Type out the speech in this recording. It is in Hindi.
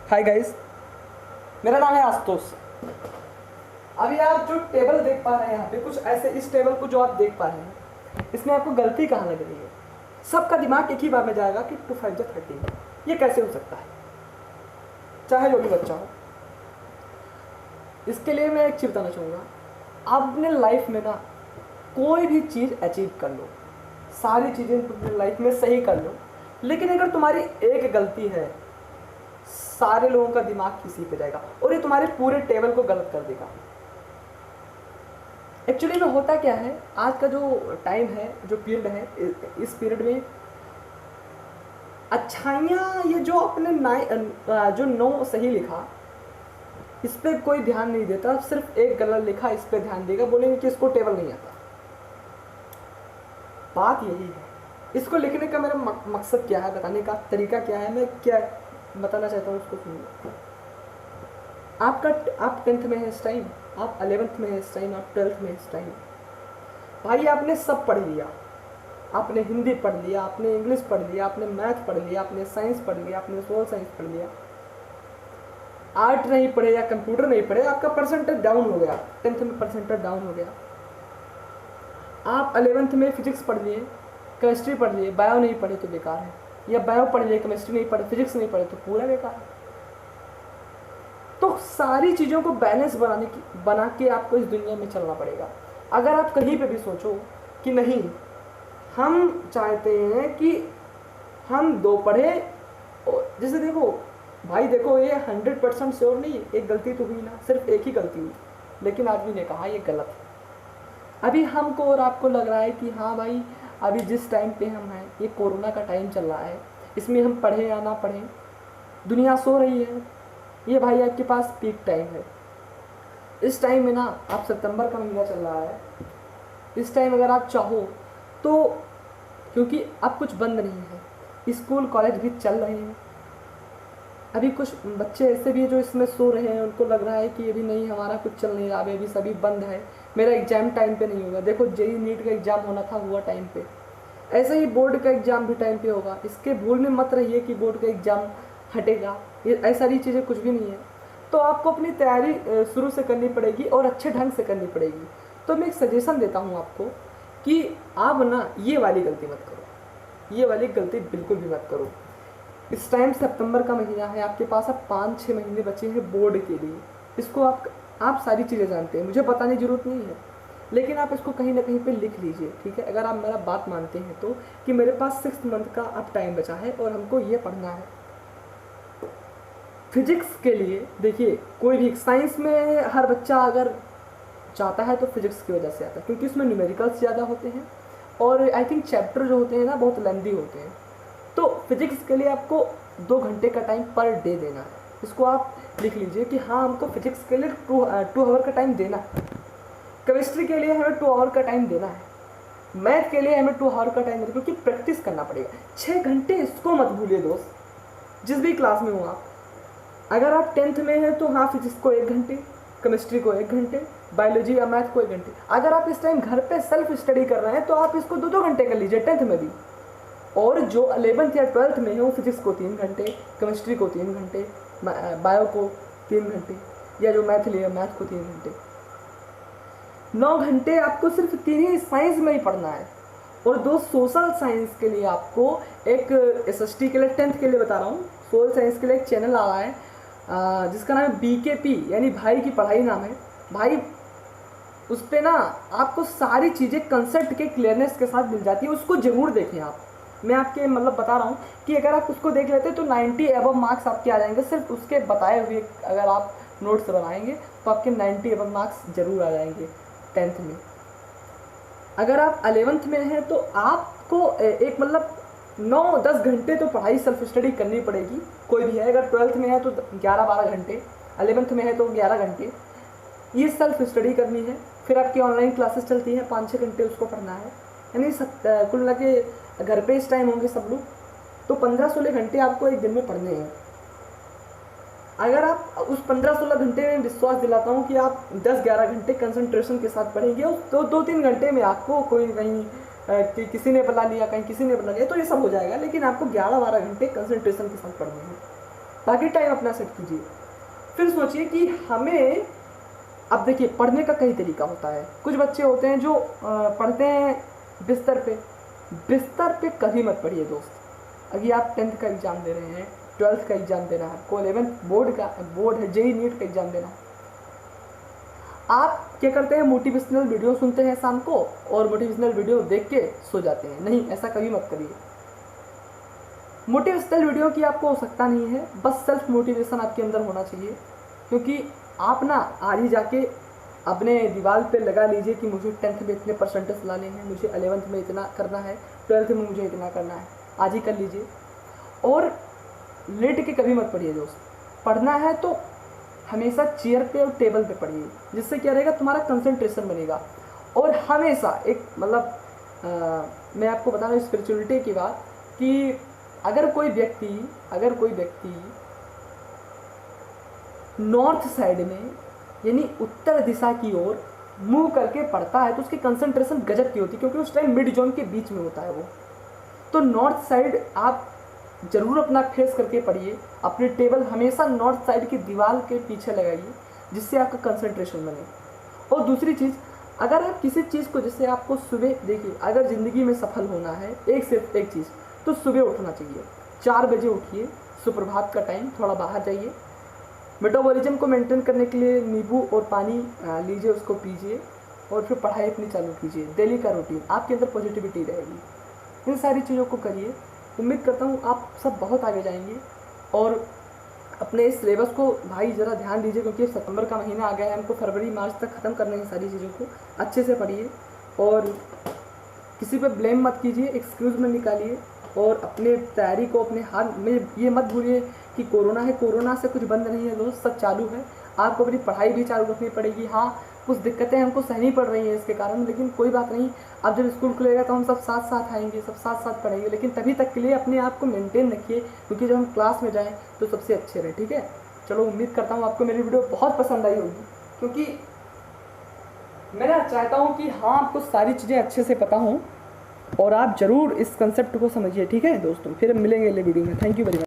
हाय गाइस, मेरा नाम है आशुतोष। अभी आप जो टेबल देख पा रहे हैं यहाँ पे, कुछ ऐसे इस टेबल को जो आप देख पा रहे हैं, इसमें आपको गलती कहाँ लग रही है? सबका दिमाग एक ही बार में जाएगा कि 2 5 13। ये कैसे हो सकता है? चाहे जो भी बच्चा हो। इसके लिए मैं एक चीज़ बताना चाहूँगा। आप अपने लाइफ में ना कोई भी चीज़ अचीव कर लो, सारी चीज़ें अपने लाइफ में सही कर लो, लेकिन अगर तुम्हारी एक गलती है, सारे लोगों का दिमाग किसी पे जाएगा और ये तुम्हारे पूरे टेबल को गलत कर देगा। एक्चुअली में होता क्या है, आज का जो टाइम है, जो पीरियड है, इस पीरियड में अच्छाइयाँ, ये जो अपने जो 9 सही लिखा, इस पर कोई ध्यान नहीं देता, सिर्फ एक गलत लिखा इस पर ध्यान देगा, बोलेंगे कि इसको टेबल नहीं आता। बात यही है। इसको लिखने का मेरा मकसद क्या है, बताने का तरीका क्या है, मैं क्या बताना चाहता हूँ उसको सुनिए। आप 10th में है इस टाइम, आप 11th में है इस टाइम, आप 12th में इस टाइम। भाई आपने सब पढ़ लिया, आपने हिंदी पढ़ लिया, आपने इंग्लिश पढ़ लिया, आपने मैथ पढ़ लिया, आपने साइंस पढ़ लिया, आपने सोशल साइंस पढ़ लिया, आर्ट नहीं पढ़े या कंप्यूटर नहीं पढ़े, आपका परसेंटेज डाउन हो गया, 10th में परसेंटेज डाउन हो गया। आप 11th में फिजिक्स पढ़ लिए, केमिस्ट्री पढ़ लिए, बायो नहीं पढ़े तो बेकार है, या बायो पढ़ लिए, केमिस्ट्री नहीं पढ़े, फिजिक्स नहीं पढ़े तो पूरा बेकार है। तो सारी चीज़ों को बैलेंस बना के आपको इस दुनिया में चलना पड़ेगा। अगर आप कहीं पे भी सोचो कि नहीं, हम चाहते हैं कि हम 2 पढ़े, जैसे देखो भाई, देखो ये 100% श्योर नहीं, एक गलती तो हुई ना, सिर्फ एक ही गलती हुई, लेकिन आदमी ने कहा ये गलत है। अभी हमको और आपको लग रहा है कि हाँ भाई, अभी जिस टाइम पे हम हैं, ये कोरोना का टाइम चल रहा है, इसमें हम पढ़ें या ना पढ़ें, दुनिया सो रही है, ये भाई आपके पास पीक टाइम है। इस टाइम में ना, आप सितंबर का महीना चल रहा है, इस टाइम अगर आप चाहो तो, क्योंकि अब कुछ बंद नहीं है, स्कूल कॉलेज भी चल रहे हैं। अभी कुछ बच्चे ऐसे भी हैं जो इसमें सो रहे हैं, उनको लग रहा है कि अभी नहीं, हमारा कुछ चल नहीं रहा, अभी सभी बंद है, मेरा एग्ज़ाम टाइम पे नहीं होगा। देखो जेईई नीट का एग्ज़ाम होना था, हुआ टाइम पे, ऐसे ही बोर्ड का एग्ज़ाम भी टाइम पे होगा। इसके भूल में मत रहिए कि बोर्ड का एग्ज़ाम हटेगा, ये ऐसी सारी चीज़ें कुछ भी नहीं है। तो आपको अपनी तैयारी शुरू से करनी पड़ेगी और अच्छे ढंग से करनी पड़ेगी। तो मैं एक सजेशन देता हूँ आपको कि आप ना ये वाली गलती मत करो, ये वाली गलती बिल्कुल भी मत करो। इस टाइम सितंबर का महीना है, आपके पास अब 5-6 महीने बचे हैं बोर्ड के लिए। इसको आप सारी चीज़ें जानते हैं, मुझे बताने की ज़रूरत नहीं है, लेकिन आप इसको कहीं ना कहीं पे लिख लीजिए, ठीक है? अगर आप मेरा बात मानते हैं तो, कि मेरे पास 6 मंथ का अब टाइम बचा है और हमको ये पढ़ना है। फिजिक्स के लिए देखिए, कोई भी साइंस में हर बच्चा अगर चाहता है तो फिजिक्स की वजह से आता है, क्योंकि उसमें न्यूमेरिकल्स ज़्यादा होते हैं और आई थिंक चैप्टर जो होते हैं ना, बहुत लेंदी होते हैं। तो फिजिक्स के लिए आपको 2 घंटे का टाइम पर डे देना है। इसको आप लिख लीजिए कि हाँ, हमको फिजिक्स के लिए 2 आवर का टाइम देना है। केमिस्ट्री के लिए हमें 2 आवर का टाइम देना है। मैथ के लिए हमें 2 आवर का टाइम देना है, क्योंकि प्रैक्टिस करना पड़ेगा। 6 घंटे इसको मत भूलिए दोस्त, जिस भी क्लास में हो आप। अगर आप 10th में हैं तो हाँ, फिजिक्स को 1 घंटे, केमिस्ट्री को 1 घंटे, बायोलॉजी या मैथ को 1 घंटे। अगर आप इस टाइम घर पे सेल्फ स्टडी कर रहे हैं तो आप इसको 2-2 घंटे कर लीजिए 10th में भी। और जो 11th या 12th में है वो फिजिक्स को 3 घंटे, केमिस्ट्री को 3 घंटे, बायो को 3 घंटे, या जो मैथ लिया मैथ को 3 घंटे। 9 घंटे आपको सिर्फ 3 ही साइंस में ही पढ़ना है। और 2 सोशल साइंस के लिए आपको एक SST के लिए, 10th के लिए बता रहा हूँ, सोशल साइंस के लिए एक चैनल आ रहा है जिसका नाम है BKP, यानी भाई की पढ़ाई नाम है। भाई उस पर ना आपको सारी चीज़ें कंसेप्ट के क्लियरनेस के साथ मिल जाती है, उसको ज़रूर देखें आप। मैं आपके मतलब बता रहा हूँ कि अगर आप उसको देख लेते तो 90 एबव मार्क्स आपके आ जाएंगे। सिर्फ उसके बताए हुए अगर आप नोट्स बनाएंगे तो आपके 90 एबव मार्क्स ज़रूर आ जाएंगे 10th में। अगर आप 11th में हैं तो आपको एक मतलब 9-10 घंटे तो पढ़ाई सेल्फ स्टडी करनी पड़ेगी, कोई भी है। अगर 12th में है तो 11-12 घंटे, 11th में है तो 11 घंटे, ये सेल्फ स्टडी करनी है। फिर आपकी ऑनलाइन क्लासेस चलती हैं, 5-6 घंटे उसको पढ़ना है। यानी कुल मिला के घर पे इस टाइम होंगे सब लोग, तो 15-16 घंटे आपको एक दिन में पढ़ने हैं। अगर आप उस 15-16 घंटे में, विश्वास दिलाता हूँ कि आप 10-11 घंटे कंसंट्रेशन के साथ पढ़ेंगे, तो 2-3 घंटे में आपको कोई कहीं कि किसी ने बुला लिया, कहीं किसी ने बुला लिया, तो ये सब हो जाएगा। लेकिन आपको 11-12 घंटे कंसंट्रेशन के साथ पढ़ने हैं। बाकी टाइम अपना सेट कीजिए। फिर सोचिए कि हमें, अब देखिए पढ़ने का कई तरीका होता है। कुछ बच्चे होते हैं जो पढ़ते हैं बिस्तर पे कभी मत पढ़िए दोस्त। अभी आप 10th का एग्ज़ाम दे रहे हैं, 12th का एग्ज़ाम देना है, आपको 11th बोर्ड है, जेई नीट का एग्ज़ाम देना है। आप क्या करते हैं, मोटिवेशनल वीडियो सुनते हैं शाम को और मोटिवेशनल वीडियो देख के सो जाते हैं। नहीं, ऐसा कभी मत करिए। मोटिवेशनल वीडियो की आपको आवश्यकता नहीं है, बस सेल्फ मोटिवेशन आपके अंदर होना चाहिए। क्योंकि आप ना आज ही जाके अपने दीवार पे लगा लीजिए कि मुझे 10th में इतने परसेंटेज लाने हैं, मुझे 11th में इतना करना है, 12th में मुझे इतना करना है। आज ही कर लीजिए और लेट के कभी मत पढ़िए दोस्त। पढ़ना है तो हमेशा चेयर पे और टेबल पे पढ़िए, जिससे क्या रहेगा, तुम्हारा कंसंट्रेशन बनेगा। और हमेशा एक मतलब मैं आपको बता रहा हूँ स्पिरिचुअलिटी की बात, कि अगर कोई व्यक्ति नॉर्थ साइड में यानी उत्तर दिशा की ओर मुंह करके पढ़ता है तो उसकी कंसंट्रेशन गजब की होती है, क्योंकि उस टाइम मिड जोन के बीच में होता है वो। तो नॉर्थ साइड आप जरूर अपना फेस करके पढ़िए। अपने टेबल हमेशा नॉर्थ साइड की दीवार के पीछे लगाइए, जिससे आपका कंसंट्रेशन बने। और दूसरी चीज़, अगर आप किसी चीज़ को, जैसे आपको सुबह, देखिए अगर ज़िंदगी में सफल होना है सिर्फ एक चीज़, तो सुबह उठना चाहिए। 4 बजे उठिए, सुप्रभात का टाइम, थोड़ा बाहर जाइए। मेटाबॉलिज्म को मेंटेन करने के लिए नींबू और पानी लीजिए, उसको पीजिए और फिर पढ़ाई अपनी चालू कीजिए। डेली का रूटीन, आपके अंदर पॉजिटिविटी रहेगी। इन सारी चीज़ों को करिए। उम्मीद करता हूँ आप सब बहुत आगे जाएंगे। और अपने इस सिलेबस को भाई ज़रा ध्यान दीजिए, क्योंकि सितंबर का महीना आ गया है, हमको फरवरी मार्च तक ख़त्म करने हैं सारी चीज़ों को। अच्छे से पढ़िए और किसी पे ब्लेम मत कीजिए, एक्सक्यूज़ में निकालिए। और अपने तैयारी को अपने हाथ में, ये मत भूलिए कि कोरोना है, कोरोना से कुछ बंद नहीं है दोस्त, सब चालू है। आपको अपनी पढ़ाई भी चालू रखनी पड़ेगी। हाँ, कुछ दिक्कतें हमको सहनी पड़ रही हैं इसके कारण, लेकिन कोई बात नहीं। अब जब स्कूल खुलेगा तो हम सब साथ साथ आएंगे, सब साथ साथ पढ़ेंगे। लेकिन तभी तक के लिए अपने आप को मेंटेन रखिए, क्योंकि जब हम क्लास में जाएँ तो सबसे अच्छे रहें। ठीक है, चलो, उम्मीद करता हूँ आपको मेरी वीडियो बहुत पसंद आई होगी, क्योंकि मैं चाहता हूँ कि हाँ, आपको सारी चीज़ें अच्छे से पता हों और आप ज़रूर इस कंसेप्ट को समझिए। ठीक है दोस्तों, फिर मिलेंगे अगले वीडियो में। Thank you very much.